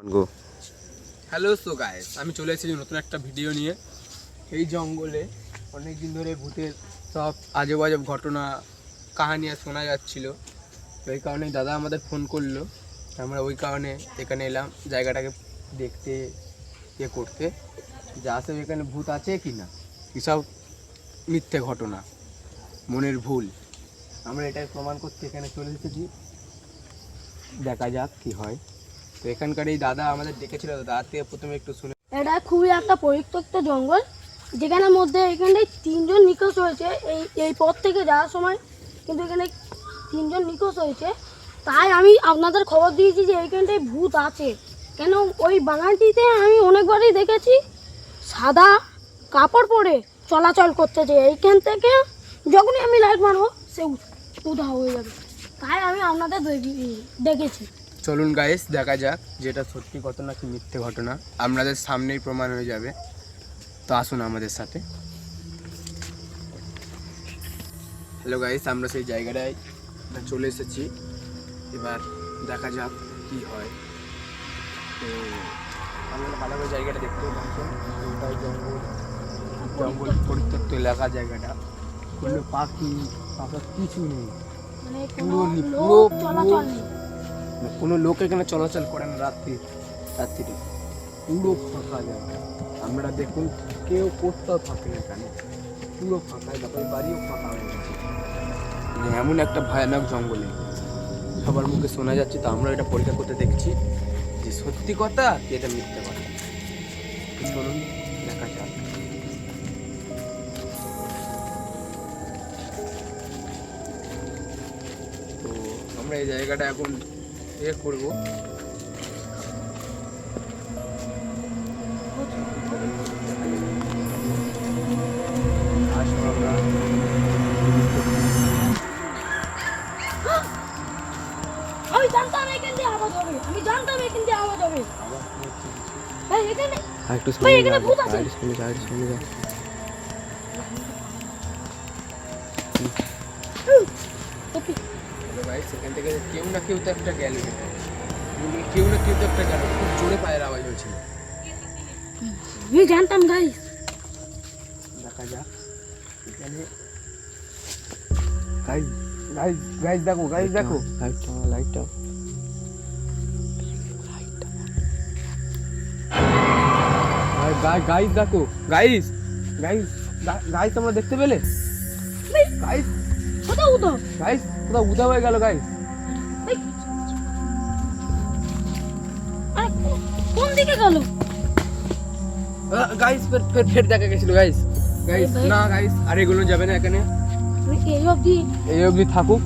গো hello so guys, আমি চলে এসেছি নতুন একটা ভিডিও নিয়ে। এই জঙ্গলে অনেক দিন ধরে ভূতের সব আজব আজব ঘটনা কাহানি শোনা যাচ্ছিল। ওই কারণে দাদা আমাদের ফোন করলো, আমরা ওই কারণে এখানে এলাম জায়গাটাকে দেখতে করতে যে আসলে এখানে ভূত আছে কি না, এসব মিথ্যে ঘটনা, মনের ভুল। আমরা এটাই প্রমাণ করতে এখানে চলে এসেছি, দেখা যাক কি হয়। তো এখানকার এই দাদা আমাদের ডেকেছিল, দাদা থেকে প্রথমে একটু শুনে। এটা খুবই একটা পরিত্যক্ত জঙ্গল, যেখানে মধ্যে এখানটায় 3 জন নিখোঁজ হয়েছে। এই পথ থেকে যাওয়ার সময় কিন্তু এখানে 3 জন নিখোঁজ হয়েছে। তাই আমি আপনাদের খবর দিয়েছি যে এইখানটায় ভূত আছে। কেন ওই বাগানটিতে আমি অনেকবারই দেখেছি সাদা কাপড় পরে চলাচল করতেছে। এইখান থেকে যখনই আমি লাইট মারবো সে উধাও হয়ে যাবে। তাই আমি আপনাদের দেখেছি। চলুন গাইস, দেখা যাক যেটা সত্যি ঘটনা কি মিথ্যে ঘটনা, আপনাদের সামনেই প্রমাণ হয়ে যাবে। তো আসুন আমাদের সাথে। হ্যালো গাইস, আমরা সেই জায়গাটায় চলে এসেছি, এবার দেখা যাক কি হয়। তো আমরা ভালোভাবে জায়গাটা দেখতে পাচ্ছেন, ওটাই জঙ্গল পরিত্যক্ত এলাকা। জায়গাটা কোনো পাখি কিছু নেই, মানে কোনো লোক এখানে চলাচল করে না রাত্রিতে, পুরো ফাঁকা জায়গা। আমরা দেখুন কেউ কোথাও থাকে না, এখানে পুরো ফাঁকা, তারপরে বাড়িও ফাঁকা হয়ে গেছে। এমন একটা ভয়ানক জঙ্গলে সবার মুখে শোনা যাচ্ছে। তো আমরা এটা পরীক্ষা করতে দেখছি যে সত্যি কথা কি এটা মিথ্যে কথা। চলুন দেখা যাক। তো আমরা এই জায়গাটা এখন করবো। আমি জানতাম এখান দিয়ে আওয়াজ হবে, ভাই এখানে ভূত আছে। সেখান থেকে কেউ না কেউ তো একটা গেল, কেউ না কেউ তো একটা গেল। খুব জোরে পায়ের আওয়াজ হয়েছিল। আমি জানতাম গাইস। দেখা যাক এখানে। গাইস দেখো, লাইটটা গাইস দেখো, গাইস তোমরা দেখতে পেলে? গাইস কোথাও উদা হয়ে গেল। গাইস কোন দিকে গেল? গাইস ফের দেখা গেছিল। গাইস না গাইস, আর এগুলো যাবে না এখানে, এই অবধি থাকুক।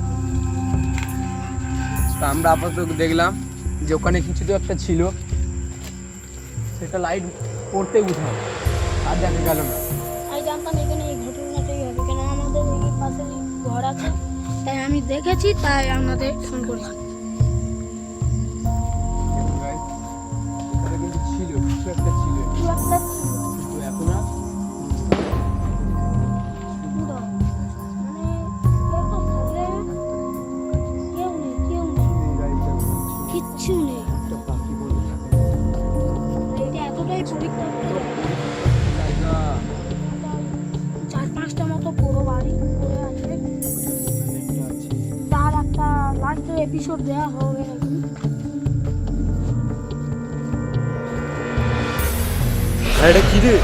তো আমরা আপাতত দেখলাম যে ওখানে কিছু তো একটা ছিল, সেটা লাইট পড়তে উঠাও, আর দেখা গেল না। আমি জানতাম এখানে এই ঘটনাটাই হবে, কেন আমাদের এই পাশে ঘর আছে, তাই আমি দেখেছি, তাই আপনাদের ফোন করেছি। এখানে কিন্তু ছিল কিছু একটা ছিল, কিন্তু এখন আর কিচ্ছু নেই। একটা পাখি বলে এটা এতটাই পরিত্যক্ত, জায়গা। 4-5টা মতো বড় বাড়ি পড়ে আছে। তার একটা লাস্টের এপিসোড দেওয়া হবে নাকি। এটা কি রে?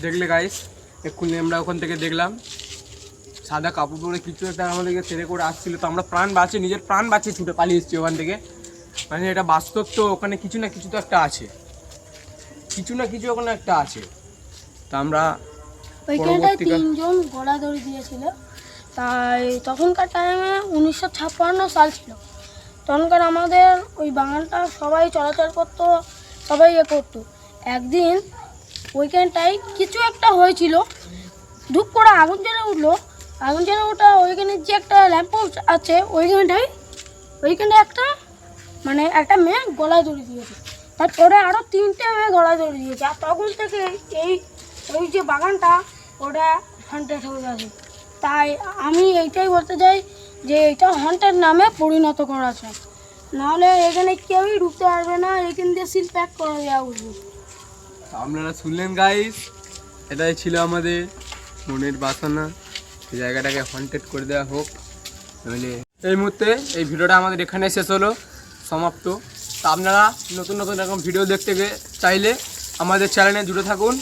দেখলে গাইস, এক্ষুনি আমরা ওখান থেকে দেখলাম সাদা কাপড় পরে কিছু একটা আমাদেরকে তেড়ে করে আসছিল। তো আমরা নিজের প্রাণ বাঁচিয়ে ছুটে পালিয়ে এসেছি ওখান থেকে। মানে এটা বাস্তব, তো ওখানে কিছু না কিছু তো একটা আছে, ওখানে একটা আছে। তো আমরা ওইখানটায় 3 জন গলাধরি দিয়েছিল। তাই তখনকার টাইমে 1956 সাল ছিল। তখনকার আমাদের ওই বাগানটা সবাই চলাচল করতো, সবাই করতো। একদিন ওইখানটায় কিছু একটা হয়েছিল, ধূপ করে আগুন জ্বলে উঠলো। আগুন জ্বলে ওঠা ওইখানে যে একটা ল্যাম্পপোস্ট আছে, ওইখানটায় একটা মানে একটা মেয়ে গলায় দড়ি দিয়েছে, তারপরে আরও 3টে মেয়ে গলায় দড়ি দিয়েছে। আর তখন থেকে এই এই যে বাগানটা ওটা হন্টেড হয়ে গেছে। তাই আমি এইটাই বলতে চাই যে এটা হন্টেড নামে পরিণত করা চাই, নাহলে এখানে কেউই ঢুকতে পারবে না, এখান দিয়ে সিল প্যাক করে দেওয়া উচিত। আপনারা শুনলেন গাইস, এটাই ছিল আমাদের মনের বাসনা, এই জায়গাটাকে হন্টেড করে দেওয়া হোক। নইলে এই মুহূর্তে এই ভিডিওটা আমাদের এখানে শেষ হলো, সমাপ্ত। তা আপনারা নতুন নতুন এরকম ভিডিও দেখতে চাইলে আমাদের চ্যানেলে জুড়ে থাকুন।